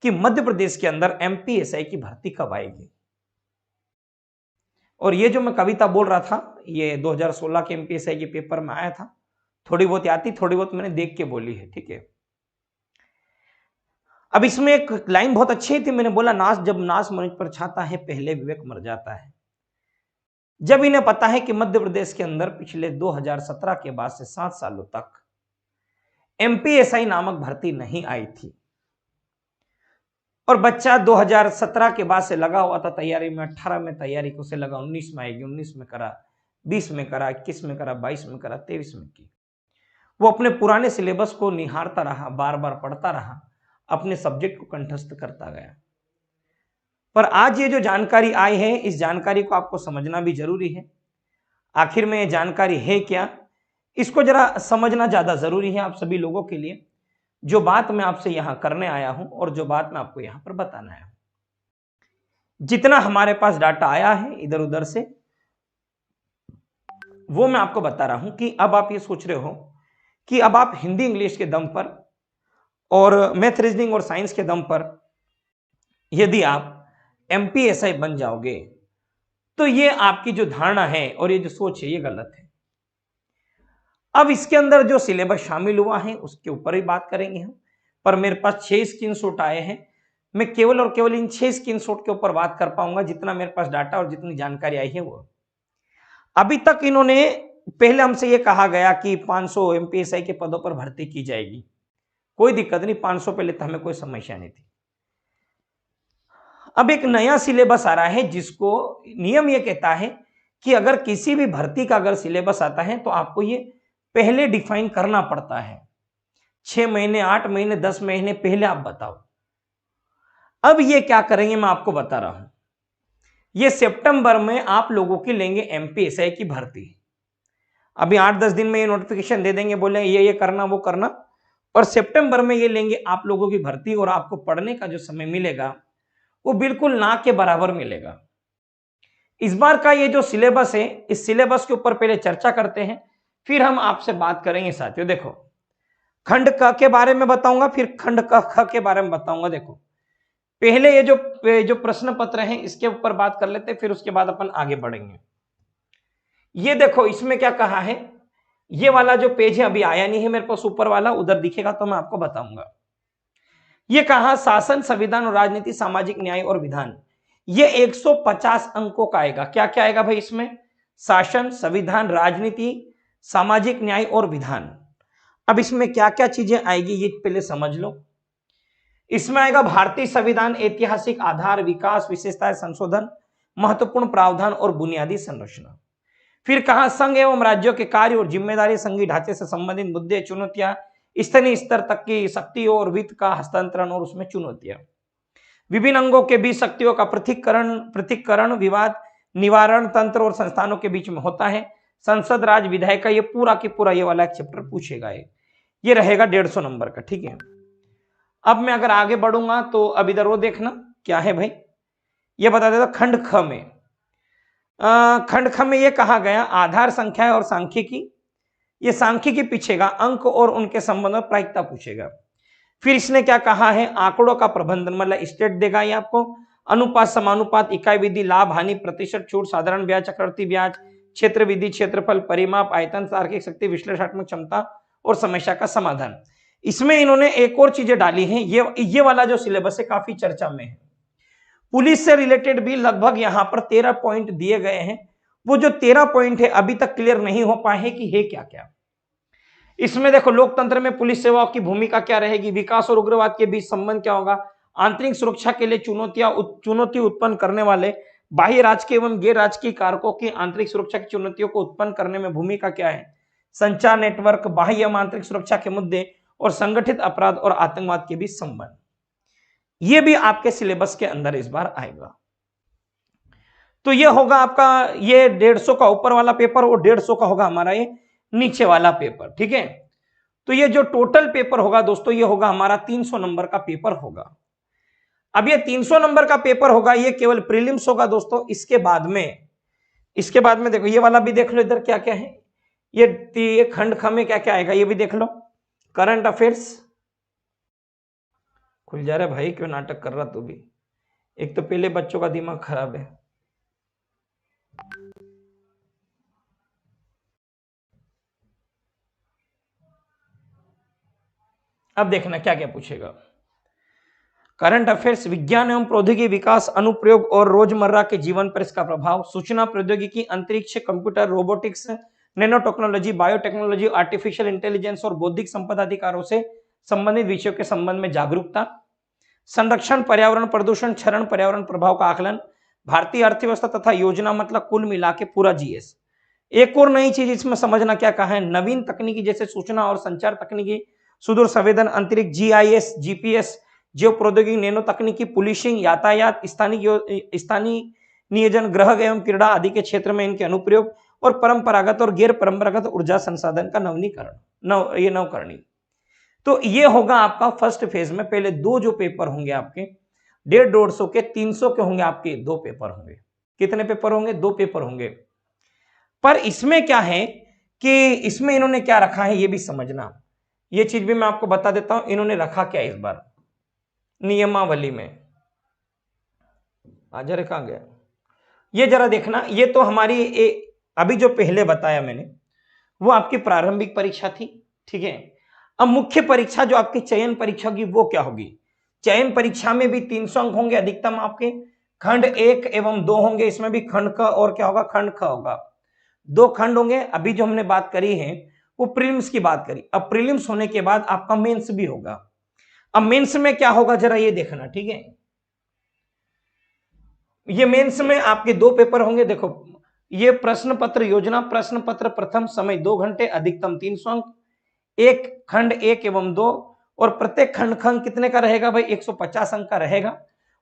कि मध्य प्रदेश के अंदर एमपीएसआई की भर्ती कब आएगी। और ये जो मैं कविता बोल रहा था, ये 2016 के एमपीएसआई के पेपर में आया था। थोड़ी बहुत आती, थोड़ी बहुत मैंने देख के बोली है, ठीक है। अब इसमें एक लाइन बहुत अच्छी थी, मैंने बोला नाश जब नाश मनुष्य पर छाता है पहले विवेक मर जाता है। जब इन्हें पता है कि मध्य प्रदेश के अंदर पिछले 2017 के बाद से 7 सालों तक एमपीएसआई नामक भर्ती नहीं आई थी और बच्चा 2017 के बाद से लगा हुआ था तैयारी में, 18 में तैयारी को से लगा 19 में आएगी, 19 में करा, 20 में करा, 21 में करा, 22 में करा, 23 में की। वो अपने पुराने सिलेबस को निहारता रहा, बार बार पढ़ता रहा, अपने सब्जेक्ट को कंठस्थ करता गया। पर आज ये जो जानकारी आई है, इस जानकारी को आपको समझना भी जरूरी है। आखिर में ये जानकारी है क्या, इसको जरा समझना ज्यादा जरूरी है आप सभी लोगों के लिए। जो बात मैं आपसे यहां करने आया हूं और जो बात मैं आपको यहां पर बताना आया हूं, जितना हमारे पास डाटा आया है इधर उधर से, वो मैं आपको बता रहा हूं कि अब आप ये सोच रहे हो कि अब आप हिंदी इंग्लिश के दम पर और मैथ रीजनिंग और साइंस के दम पर यदि आप एमपीएसआई बन जाओगे, तो ये आपकी जो धारणा है और ये जो सोच है, ये गलत है। अब इसके अंदर जो सिलेबस शामिल हुआ है उसके ऊपर ही बात करेंगे हम। पर मेरे पास 6 स्क्रीनशॉट आए हैं, मैं केवल और केवल इन 6 स्क्रीनशॉट के ऊपर बात कर पाऊंगा, जितना मेरे पास डाटा और जितनी जानकारी आई है वो। अभी तक इन्होंने, पहले हमसे ये कहा गया कि 500 एमपीएसआई के पदों पर भर्ती की जाएगी, कोई दिक्कत नहीं, 500 पे लेते हमें कोई समस्या नहीं थी। अब एक नया सिलेबस आ रहा है जिसको नियम ये कहता है कि अगर किसी भी भर्ती का अगर सिलेबस आता है तो आपको ये पहले डिफाइन करना पड़ता है। 6 महीने, 8 महीने, 10 महीने पहले आप बताओ। अब ये क्या करेंगे मैं आपको बता रहा हूं। ये सितंबर में आप लोगों की लेंगे एमपीएसआई की भर्ती। अभी 8-10 दिन में ये नोटिफिकेशन दे देंगे, बोले ये करना वो करना, और सितंबर में ये लेंगे आप लोगों की भर्ती। और आपको पढ़ने का जो समय मिलेगा वो बिल्कुल ना के बराबर मिलेगा। इस बार का ये जो सिलेबस है, इस सिलेबस के ऊपर पहले चर्चा करते हैं, फिर हम आपसे बात करेंगे। साथियों देखो, खंड क के बारे में बताऊंगा, फिर खंड क ख के बारे में बताऊंगा। देखो पहले ये जो प्रश्न पत्र है इसके ऊपर बात कर लेते हैं, फिर उसके बाद अपन आगे बढ़ेंगे। ये देखो इसमें क्या कहा है, ये वाला जो पेज है अभी आया नहीं है मेरे पास, ऊपर वाला उधर दिखेगा तो मैं आपको बताऊंगा। ये कहा शासन, संविधान और राजनीति, सामाजिक न्याय और विधान। ये 150 अंकों का आएगा। क्या क्या आएगा भाई इसमें? शासन, संविधान, राजनीति, सामाजिक न्याय और विधान। अब इसमें क्या क्या चीजें आएगी ये पहले समझ लो। इसमें आएगा भारतीय संविधान, ऐतिहासिक आधार, विकास, विशेषताएं, संशोधन, महत्वपूर्ण प्रावधान और बुनियादी संरचना। फिर कहा संघ एवं राज्यों के कार्य और जिम्मेदारी, संघीय ढांचे से संबंधित मुद्दे, चुनौतियां, स्थानीय स्तर तक की शक्तियों और वित्त का हस्तांतरण और उसमें चुनौतियां, विभिन्न अंगों के बीच शक्तियों का पृथक्करण, विवाद निवारण तंत्र और संस्थानों के बीच में होता है, संसद, राज, विधायिका, ये पूरा की पूरा ये वाला एक चैप्टर पूछेगा। ये रहेगा 150 नंबर का, ठीक है। अब मैं अगर आगे बढ़ूंगा तो अब इधर वो देखना क्या है भाई, ये बता देता। खंड ख में खंड ख में ये कहा गया आधार, संख्या और सांख्यिकी। ये सांख्यिकी पूछेगा, अंक और उनके संबंध में प्रायिकता पूछेगा। फिर इसने क्या कहा है, आंकड़ों का प्रबंधन, मतलब स्टेट देगा ये आपको, अनुपात, समानुपात, इकाई विधि, लाभ हानि, प्रतिशत छूट, साधारण ब्याज, चक्रवृद्धि ब्याज, क्षेत्र विधि, क्षेत्रफल, परिमाप, आयतन, तार्किक शक्ति, विश्लेषणात्मक क्षमता और समस्या का समाधान। इसमें इन्होंने एक और चीजें डाली हैं। ये वाला जो सिलेबस है काफी चर्चा में है। पुलिस से रिलेटेड भी लगभग यहां पर 13 पॉइंट दिए गए हैं। वो जो 13 पॉइंट है अभी तक क्लियर नहीं हो पाए हैं कि है क्या क्या। इसमें देखो, लोकतंत्र में पुलिस सेवाओं की भूमिका क्या रहेगी, विकास और उग्रवाद के बीच संबंध क्या होगा, आंतरिक सुरक्षा के लिए चुनौती उत्पन्न करने वाले बाह्य राजकीय एवं गैर राजकीय कारकों की आंतरिक सुरक्षा की चुनौतियों को उत्पन्न करने में भूमिका क्या है, संचार नेटवर्क, बाह्य एवं आंतरिक सुरक्षा के मुद्दे और संगठित अपराध और आतंकवाद के बीच संबंध। यह भी आपके सिलेबस के अंदर इस बार आएगा। तो यह होगा आपका ये 150 का ऊपर वाला पेपर और 150 का होगा हमारा ये नीचे वाला पेपर, ठीक है। तो ये जो टोटल पेपर होगा दोस्तों, ये होगा हमारा 300 नंबर का पेपर होगा। अब ये 300 नंबर का पेपर होगा, ये केवल प्रीलिम्स होगा दोस्तों। इसके बाद में देखो, ये वाला भी देख लो, इधर क्या क्या है। ये खंड ख में क्या क्या आएगा ये भी देख लो। करंट अफेयर्स, खुल जा रहा है भाई, क्यों नाटक कर रहा तू भी? एक तो पहले बच्चों का दिमाग खराब है। अब देखना क्या क्या पूछेगा। करंट अफेयर्स, विज्ञान एवं प्रौद्योगिकी विकास, अनुप्रयोग और रोजमर्रा के जीवन पर इसका प्रभाव, सूचना प्रौद्योगिकी, अंतरिक्ष, computer, robotics, nano technology, biotechnology, artificial intelligence और बौद्धिक संपदा अधिकारों से संबंधित विषयों के संबंध में जागरूकता, संरक्षण, पर्यावरण प्रदूषण, क्षरण, पर्यावरण प्रभाव का आकलन, भारतीय अर्थव्यवस्था तथा योजना, मतलब कुल मिला के पूरा जीएस। एक और नई चीज इसमें समझना क्या कहा है, नवीन तकनीकी जैसे सूचना और संचार तकनीकी, सुदूर संवेदन, अंतरिक्ष, जीआईएस, जीपीएस, जीव प्रौद्योगिकी, नैनो तकनीकी, पुलिसिंग, यातायात, स्थानीय नियोजन, ग्रह एवं क्रीड़ा आदि के क्षेत्र में इनके अनुप्रयोग और परंपरागत और गैर परंपरागत ऊर्जा संसाधन का नवनीकरण, नवकरणीय। तो ये होगा आपका फर्स्ट फेज में। पहले दो जो पेपर होंगे आपके 150-150 के, 300 के होंगे आपके, दो पेपर होंगे। कितने पेपर होंगे? दो पेपर होंगे। पर इसमें क्या है कि इसमें इन्होंने क्या रखा है ये भी समझना। ये चीज भी मैं आपको बता देता हूं, इन्होंने रखा क्या इस बार नियमावली में। आजर कहां गया? ये जरा देखना। ये तो हमारी अभी जो पहले बताया मैंने वो आपकी प्रारंभिक परीक्षा थी, ठीक है। अब मुख्य परीक्षा जो आपकी चयन परीक्षा की वो क्या होगी? चयन परीक्षा में भी 300 अंक होंगे अधिकतम आपके, खंड 1 एवं 2 होंगे, इसमें भी खंड क और क्या होगा, खंड ख होगा। 2 खंड होंगे। अभी जो हमने बात करी है वो प्रीलिम्स की बात करी। अब प्रीलिम्स होने के बाद आपका मेंस भी होगा। अब मेंस में क्या होगा जरा ये देखना, ठीक है। ये मेंस में आपके दो पेपर होंगे। देखो ये प्रश्न पत्र योजना, प्रश्न पत्र प्रथम, समय 2 घंटे, अधिकतम 300 अंक, एक खंड 1 एवं 2, और प्रत्येक खंड कितने का रहेगा भाई? 150 अंक का रहेगा।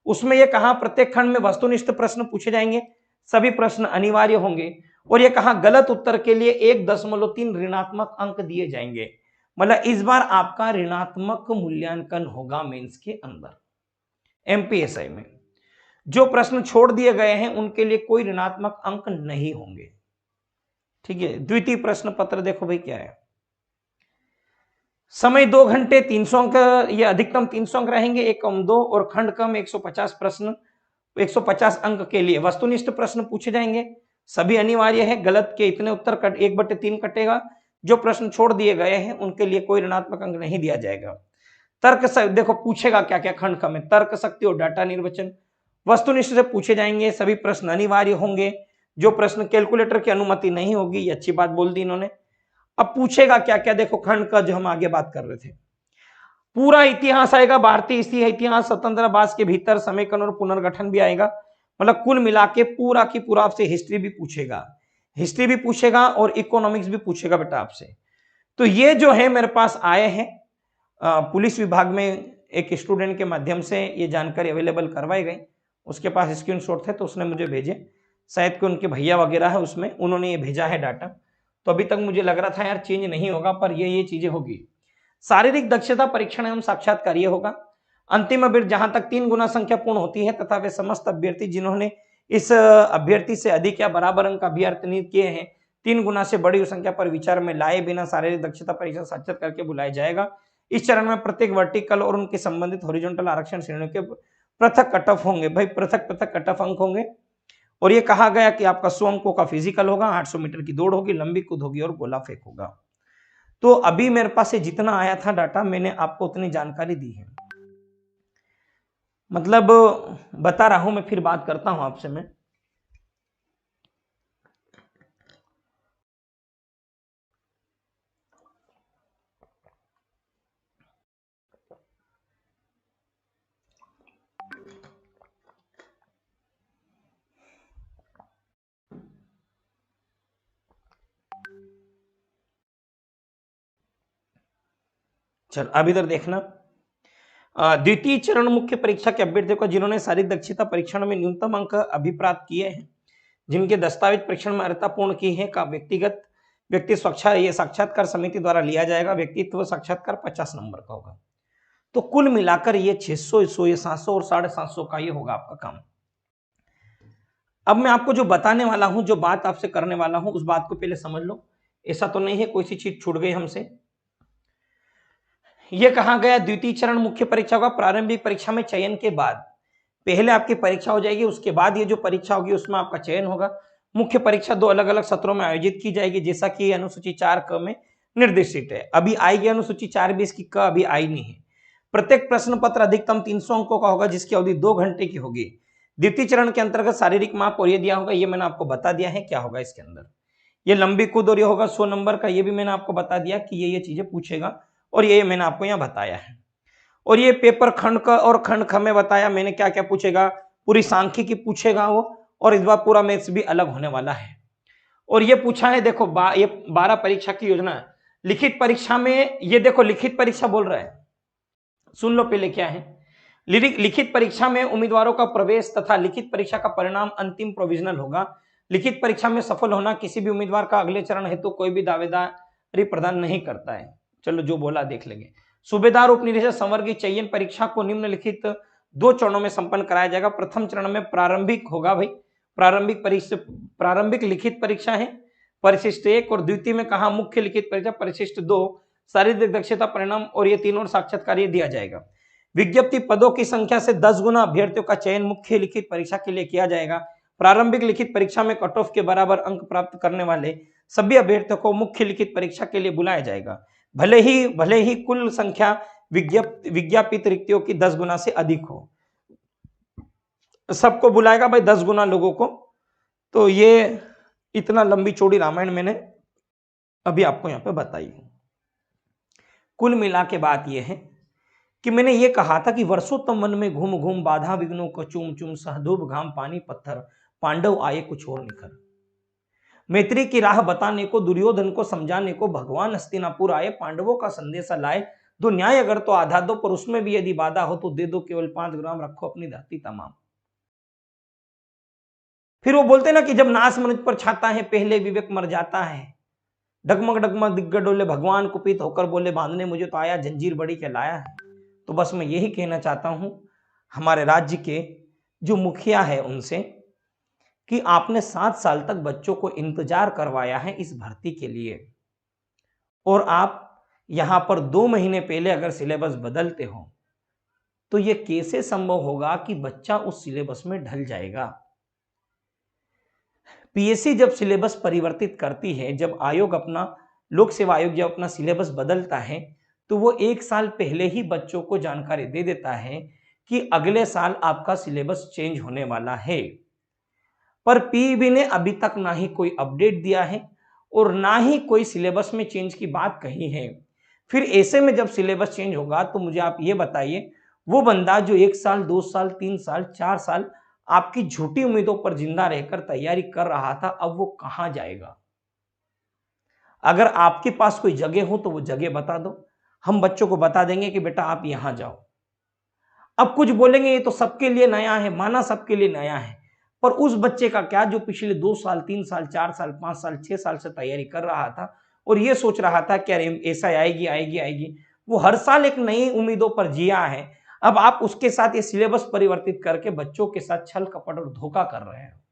उसमें ये कहा प्रत्येक खंड में वस्तुनिष्ठ प्रश्न पूछे जाएंगे, सभी प्रश्न अनिवार्य होंगे, और ये कहा गलत उत्तर के लिए 1.3 ऋणात्मक अंक दिए जाएंगे। मतलब इस बार आपका ऋणात्मक मूल्यांकन होगा मेंस के अंदर। एमपीएसआई में जो प्रश्न छोड़ दिए गए हैं उनके लिए कोई ऋणात्मक अंक नहीं होंगे, ठीक है। द्वितीय प्रश्न पत्र देखो भाई क्या है, समय 2 घंटे, 300 अंक, ये अधिकतम 300 अंक रहेंगे, एक कम 2, और खंड कम 150 प्रश्न, 150 अंक के लिए वस्तुनिष्ठ प्रश्न पूछे जाएंगे, सभी अनिवार्य है, गलत के इतने उत्तर कट 1/3 कटेगा, जो प्रश्न छोड़ दिए गए हैं उनके लिए कोई ऋणात्मक अंक नहीं दिया जाएगा। तर्क देखो पूछेगा क्या क्या खंड का में, तर्क शक्ति और डाटा निर्वचन, वस्तुनिष्ठ से पूछे जाएंगे, सभी प्रश्न अनिवार्य होंगे, जो प्रश्न कैलकुलेटर की अनुमति नहीं होगी, ये अच्छी बात बोल दी इन्होंने। अब पूछेगा क्या क्या, देखो खंड का जो हम आगे बात कर रहे थे, पूरा इतिहास आएगा, भारतीय इतिहास, स्वतंत्रता के भीतर समेकन और पुनर्गठन भी आएगा। मतलब कुल मिला के पूरा की पूरा आपसे हिस्ट्री भी पूछेगा, हिस्ट्री भी पूछेगा और इकोनॉमिक्स भी पूछेगा बेटा आपसे। तो ये जो है मेरे पास आए हैं पुलिस विभाग में, एक स्टूडेंट के माध्यम से ये जानकारी अवेलेबल करवाई गई, उसके पास स्क्रीनशॉट थे तो उसने मुझे भेजे, शायद कि उनके भैया वगैरह है उसमें, उन्होंने ये भेजा है डाटा। तो अभी तक मुझे लग रहा था यार चेंज नहीं होगा, पर ये चीजें होगी। शारीरिक दक्षता परीक्षण एवं साक्षात्कार ये होगा। अंतिम अभ्यर्थी जहां तक 3 गुना संख्या पूर्ण होती है तथा वे समस्त अभ्यर्थी जिन्होंने इस अभ्यर्थी से अधिक या बराबर अंक अभ्यर्थित किए हैं 3 गुना से बड़ी संख्या पर विचार में लाए बिना शारीरिक दक्षता परीक्षा साक्षात्कार करके बुलाया जाएगा। इस चरण में प्रत्येक वर्टिकल और उनके संबंधित हॉरिजॉन्टल आरक्षण श्रेणियों के पृथक कट ऑफ होंगे भाई, पृथक कट ऑफ अंक होंगे। और ये कहा गया कि आपका 100 अंकों का फिजिकल होगा, 800 मीटर की दौड़ होगी, लंबी कूद होगी और गोला फेंक होगा। तो अभी मेरे पास से जितना आया था डाटा मैंने आपको उतनी जानकारी दी है, मतलब बता रहा हूं मैं, फिर बात करता हूं आपसे मैं। चल अब इधर देखना, द्वितीय चरण मुख्य परीक्षा के अभ्यर्थियों को जिन्होंने शारीरिक दक्षता परीक्षण में न्यूनतम अंक अभिप्राप्त किए हैं, जिनके दस्तावेज परीक्षण में अर्हता पूर्ण की है, का व्यक्ति साक्षात्कार समिति द्वारा लिया जाएगा। व्यक्तित्व साक्षात्कार 50 नंबर का होगा। तो कुल मिलाकर ये 600, 700 और 750 का ये होगा आपका काम। अब मैं आपको जो बताने वाला हूं, जो बात आपसे करने वाला हूं, उस बात को पहले समझ लो। ऐसा तो नहीं है कोई सी चीज छूट गई हमसे। ये कहा गया द्वितीय चरण मुख्य परीक्षा होगा प्रारंभिक परीक्षा में चयन के बाद। पहले आपकी परीक्षा हो जाएगी, उसके बाद ये जो परीक्षा होगी उसमें आपका चयन होगा। मुख्य परीक्षा 2 अलग अलग सत्रों में आयोजित की जाएगी, जैसा कि अनुसूची 4 क में निर्देशित है। अभी आएगी अनुसूची 4(20) की क अभी आई नहीं है। प्रत्येक प्रश्न पत्र अधिकतम 300 अंकों का होगा, जिसकी अवधि 2 घंटे की होगी। द्वितीय चरण के अंतर्गत शारीरिक माप और ये दिया होगा, ये मैंने आपको बता दिया है क्या होगा इसके अंदर। ये लंबी कूद और ये होगा 100 नंबर का, ये भी मैंने आपको बता दिया कि ये चीजें पूछेगा, और ये मैंने आपको यहाँ बताया है। और ये पेपर खंड क और खंड ख में बताया मैंने क्या क्या पूछेगा, पूरी सांख्यिकी पूछेगा वो, और इस बार पूरा मैथ्स भी अलग होने वाला है। और ये पूछा है, देखो ये 12 परीक्षा की योजना है। लिखित परीक्षा में ये देखो, लिखित परीक्षा बोल रहा है, सुन लो पहले क्या है। लिखित परीक्षा में उम्मीदवारों का प्रवेश तथा लिखित परीक्षा का परिणाम अंतिम प्रोविजनल होगा। लिखित परीक्षा में सफल होना किसी भी उम्मीदवार का अगले चरण हेतु कोई भी दावेदारी प्रदान नहीं करता है। चलो जो बोला देख लेंगे। सूबेदार उप निरीक्षक संवर्ग की चयन परीक्षा को निम्नलिखित 2 चरणों में संपन्न कराया जाएगा। प्रथम चरण में प्रारंभिक होगा भाई, प्रारंभिक लिखित परीक्षा है परिशिष्ट 1, और द्वितीय में कहा मुख्य लिखित परीक्षा परिशिष्ट 2, शारीरिक दक्षता परिणाम, और ये तीनों साक्षात्कार ये दिया जाएगा। विज्ञप्ति पदों की संख्या से 10 गुना अभ्यर्थियों का चयन मुख्य लिखित परीक्षा के लिए किया जाएगा। प्रारंभिक लिखित परीक्षा में कट ऑफ के बराबर अंक प्राप्त करने वाले सभी अभ्यर्थियों को मुख्य लिखित परीक्षा के लिए बुलाया जाएगा, भले ही कुल संख्या विज्ञापित रिक्तियों की 10 गुना से अधिक हो। सबको बुलाएगा भाई 10 गुना लोगों को। तो ये इतना लंबी चौड़ी रामायण मैंने अभी आपको यहाँ पे बताई। कुल मिला के बात यह है कि मैंने ये कहा था कि वर्षोत्तम वन में घूम घूम बाधा विघ्नों को चूम चूम सहधूप घाम पानी पत्थर पांडव आए कुछ और निखर। मैत्री की राह बताने को दुर्योधन को समझाने को भगवान हस्तिनापुर आए, पांडवों का संदेशा लाए। दो न्याय अगर तो आधा दो, पर उसमें भी यदि बाधा हो तो दे दो केवल 5 ग्राम, रखो अपनी धरती तमाम। फिर वो बोलते ना कि जब नाश मनुष्य पर छाता है पहले विवेक मर जाता है। डगमग डगमग दिग्गज डोले भगवान कुपित होकर बोले बांधने मुझे तो आया, जंजीर बड़ी के लाया है। तो बस मैं यही कहना चाहता हूं हमारे राज्य के जो मुखिया है उनसे कि आपने 7 साल तक बच्चों को इंतजार करवाया है इस भर्ती के लिए, और आप यहां पर 2 महीने पहले अगर सिलेबस बदलते हो तो यह कैसे संभव होगा कि बच्चा उस सिलेबस में ढल जाएगा। पीएससी जब सिलेबस परिवर्तित करती है, जब आयोग अपना लोक सेवा आयोग जब अपना सिलेबस बदलता है, तो वो 1 साल पहले ही बच्चों को जानकारी दे देता है कि अगले साल आपका सिलेबस चेंज होने वाला है। पर पीईबी ने अभी तक ना ही कोई अपडेट दिया है और ना ही कोई सिलेबस में चेंज की बात कही है। फिर ऐसे में जब सिलेबस चेंज होगा तो मुझे आप ये बताइए, वो बंदा जो 1 साल 2 साल 3 साल 4 साल आपकी झूठी उम्मीदों पर जिंदा रहकर तैयारी कर रहा था, अब वो कहां जाएगा। अगर आपके पास कोई जगह हो तो वो जगह बता दो, हम बच्चों को बता देंगे कि बेटा आप यहां जाओ। अब कुछ बोलेंगे ये तो सबके लिए नया है, माना सबके लिए नया है, पर उस बच्चे का क्या जो पिछले 2 साल 3 साल 4 साल 5 साल 6 साल से तैयारी कर रहा था और ये सोच रहा था कि अरे ऐसा आएगी आएगी आएगी, वो हर साल एक नई उम्मीदों पर जिया है। अब आप उसके साथ ये सिलेबस परिवर्तित करके बच्चों के साथ छल कपट और धोखा कर रहे हैं।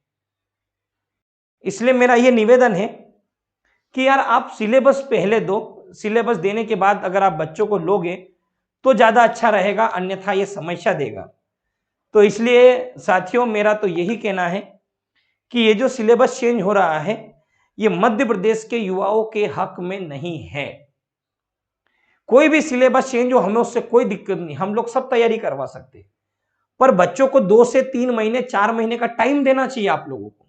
इसलिए मेरा ये निवेदन है कि यार आप सिलेबस पहले दो, सिलेबस देने के बाद अगर आप बच्चों को लोगे तो ज्यादा अच्छा रहेगा, अन्यथा ये समस्या देगा। तो इसलिए साथियों मेरा तो यही कहना है कि ये जो सिलेबस चेंज हो रहा है ये मध्य प्रदेश के युवाओं के हक में नहीं है। कोई भी सिलेबस चेंज हो, हमें उससे कोई दिक्कत नहीं, हम लोग सब तैयारी करवा सकते, पर बच्चों को 2 से 3 महीने 4 महीने का टाइम देना चाहिए आप लोगों को।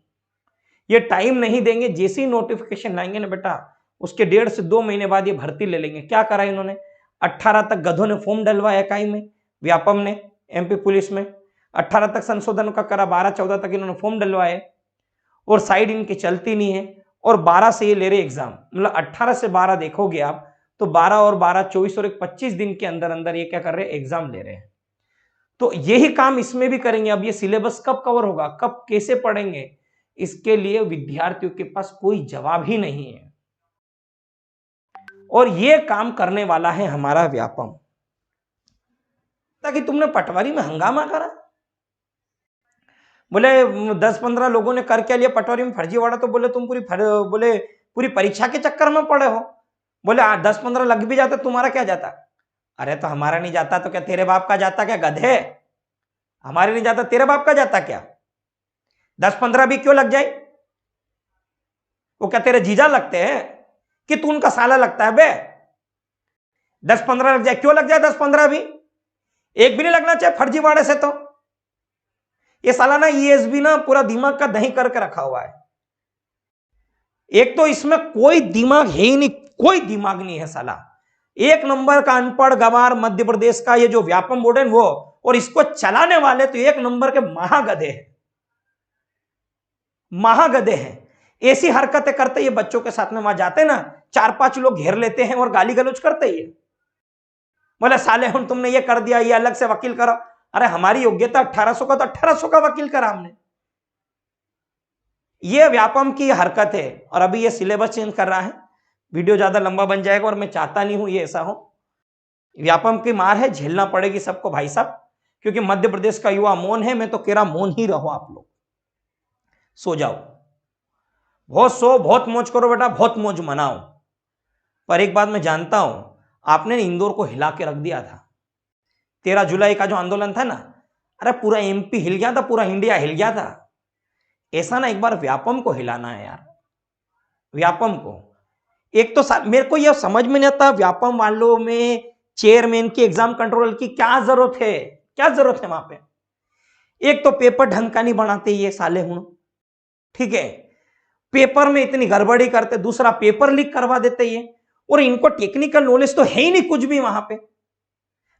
ये टाइम नहीं देंगे, जैसे ही नोटिफिकेशन लाएंगे ना बेटा, उसके 1.5 से 2 महीने बाद ये भर्ती ले लेंगे। क्या करा इन्होंने, 18 तक गधों ने फॉर्म डलवाया इकाई में, व्यापम ने एमपी पुलिस में 18 तक संशोधन का करा, 12-14 तक इन्होंने फॉर्म डलवाए और साइड इनकी चलती नहीं है, और 12 से ये ले रहे एग्जाम। मतलब 18 से 12 देखोगे आप तो 12 और 12 24 और 25 दिन के अंदर अंदर ये क्या कर रहे हैं, एग्जाम ले रहे हैं। तो यही काम इसमें भी करेंगे। अब ये सिलेबस कब कवर होगा, कब कैसे पढ़ेंगे, इसके लिए विद्यार्थियों के पास कोई जवाब ही नहीं है। और ये काम करने वाला है हमारा व्यापम। ताकि तुमने पटवारी में हंगामा करा, बोले 10-15 लोगों ने कर क्या लिया पटवारी में फर्जीवाड़ा, तो बोले तुम पूरी परीक्षा के चक्कर में पड़े हो। बोले 10-15 लग भी जाता तुम्हारा क्या जाता। अरे तो हमारा नहीं जाता तो क्या तेरे बाप का जाता क्या गधे? हमारे नहीं जाता तेरे बाप का जाता क्या? 10-15 भी क्यों लग जाए? वो क्या तेरे जीजा लगते हैं कि तू उनका साला लगता है बे? 10-15 लग जाए, क्यों लग जाए 10-15 भी? एक भी नहीं लगना चाहिए फर्जीवाड़े से। तो ये साला ना ईएसबी ना पूरा दिमाग का दही करके रखा हुआ है। एक तो इसमें कोई दिमाग है ही नहीं, कोई दिमाग नहीं है साला। एक नंबर का अनपढ़ गवार मध्य प्रदेश का ये जो व्यापम बोर्ड है वो, और इसको चलाने वाले तो एक नंबर के महागधे हैं, महागधे हैं। ऐसी हरकतें करते ये बच्चों के साथ में वहां जाते ना, 4-5 लोग घेर लेते हैं और गाली गलौज करते ही। बोले साले हम तुमने ये कर दिया, ये अलग से वकील करो। अरे हमारी योग्यता 1800 का, तो 1800 का वकील करा हमने। ये व्यापम की हरकत है। और अभी ये सिलेबस चेंज कर रहा है, वीडियो ज्यादा लंबा बन जाएगा और मैं चाहता नहीं हूं ये ऐसा हो। व्यापम की मार है, झेलना पड़ेगी सबको भाई साहब, क्योंकि मध्य प्रदेश का युवा मौन है। मैं तो कह रहा मौन ही रहो आप लोग, सो जाओ, बहुत सो, बहुत मौज करो बेटा, बहुत मौज मनाओ। पर एक बात मैं जानता हूं, आपने इंदौर को हिला के रख दिया था। 13 जुलाई का जो आंदोलन था ना, अरे पूरा एमपी हिल गया था, पूरा इंडिया हिल गया था। ऐसा ना एक बार व्यापम को हिलाना है यार, व्यापम को। एक तो मेरे को यह समझ में नहीं आता व्यापम वालों में चेयरमैन की, एग्जाम कंट्रोल की क्या जरूरत है, क्या जरूरत है वहां पे? एक तो पेपर ढंग का नहीं बनाते ये साले हूं, ठीक है, पेपर में इतनी गड़बड़ी करते, दूसरा पेपर लीक करवा देते ये, और इनको टेक्निकल नॉलेज तो है ही नहीं कुछ भी वहां पे।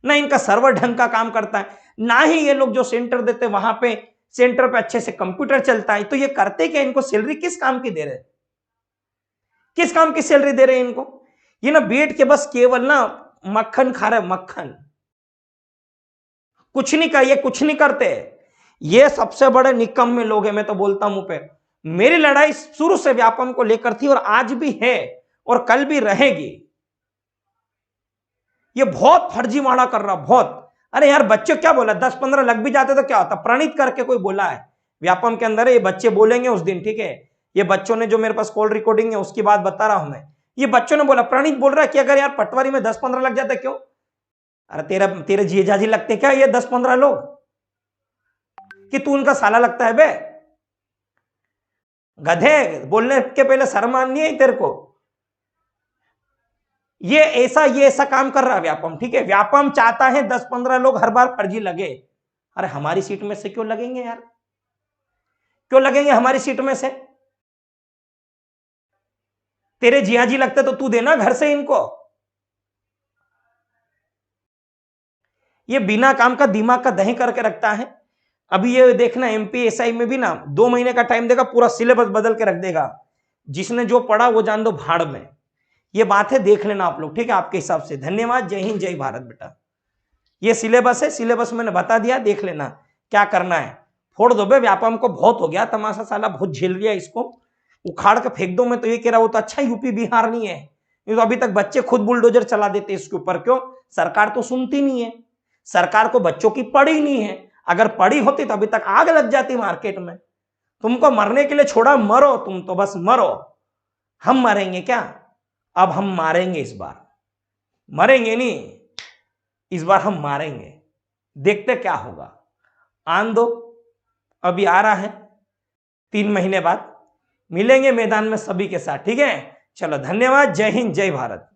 ना इनका सर्वर ढंग का काम करता है, ना ही ये लोग जो सेंटर देते वहां पे सेंटर पे अच्छे से कंप्यूटर चलता है। तो ये करते क्या? इनको सैलरी किस काम की दे रहे, किस काम की सैलरी दे रहे हैं इनको? ये ना बैठ के बस केवल ना मक्खन खा रहे, मक्खन, कुछ नहीं कर, ये कुछ नहीं करते। ये सबसे बड़े निकम्मे लोग हैं, मैं तो बोलता हूं पे। मेरी लड़ाई शुरू से व्यापम को लेकर थी और आज भी है और कल भी रहेगी। ये बहुत फर्जीवाड़ा कर रहा, बहुत। अरे यार बच्चे क्या बोला, 10-15 लग भी जाते तो क्या होता? प्रणीत करके कोई बोला है व्यापम के अंदर, ये बच्चे बोलेंगे उस दिन, ठीक है। ये बच्चों ने जो मेरे पास कॉल रिकॉर्डिंग है उसकी बात बता रहा हूं मैं। ये बच्चों ने बोला, प्रणीत बोल रहा है कि अगर यार पटवारी में 10-15 लग जाता क्यों? अरे तेरे जीजाजी लगते क्या ये 10-15 लोग, कि तू उनका साला लगता है बे? गधे, बोलने के पहले शर्म आनी है तेरे को। ये ऐसा काम कर रहा है व्यापम, ठीक है। व्यापम चाहता है 10-15 लोग हर बार फर्जी लगे। अरे हमारी सीट में से क्यों लगेंगे यार, क्यों लगेंगे हमारी सीट में से? तेरे जियाजी लगते तो तू देना घर से इनको। ये बिना काम का दिमाग का दही करके रखता है। अभी ये देखना एमपीएसआई में भी ना 2 महीने का टाइम देगा, पूरा सिलेबस बदल के रख देगा। जिसने जो पढ़ा वो जान दो भाड़ में। ये बात है, देख लेना आप लोग, ठीक है, आपके हिसाब से। धन्यवाद, जय हिंद, जय भारत बेटा। ये सिलेबस है, सिलेबस मैंने बता दिया, देख लेना क्या करना है। फोड़ दो बे व्यापम को, बहुत हो गया तमाशा, साला बहुत झेल लिया, इसको उखाड़ के फेंक दो। मैं तो ये कह रहा हूं, तो अच्छा यूपी बिहार नहीं है, तो अभी तक बच्चे खुद बुलडोजर चला देते इसके ऊपर। क्यों? सरकार तो सुनती नहीं है, सरकार को बच्चों की पड़ी नहीं है। अगर पड़ी होती तो अभी तक आग लग जाती मार्केट में। तुमको मरने के लिए छोड़ा, मरो तुम तो, बस मरो। हम मरेंगे क्या? अब हम मारेंगे इस बार, मरेंगे नहीं, इस बार हम मारेंगे। देखते क्या होगा, आन दो, अभी आ रहा है 3 महीने बाद मिलेंगे मैदान में सभी के साथ, ठीक है। चलो धन्यवाद, जय हिंद, जय भारत।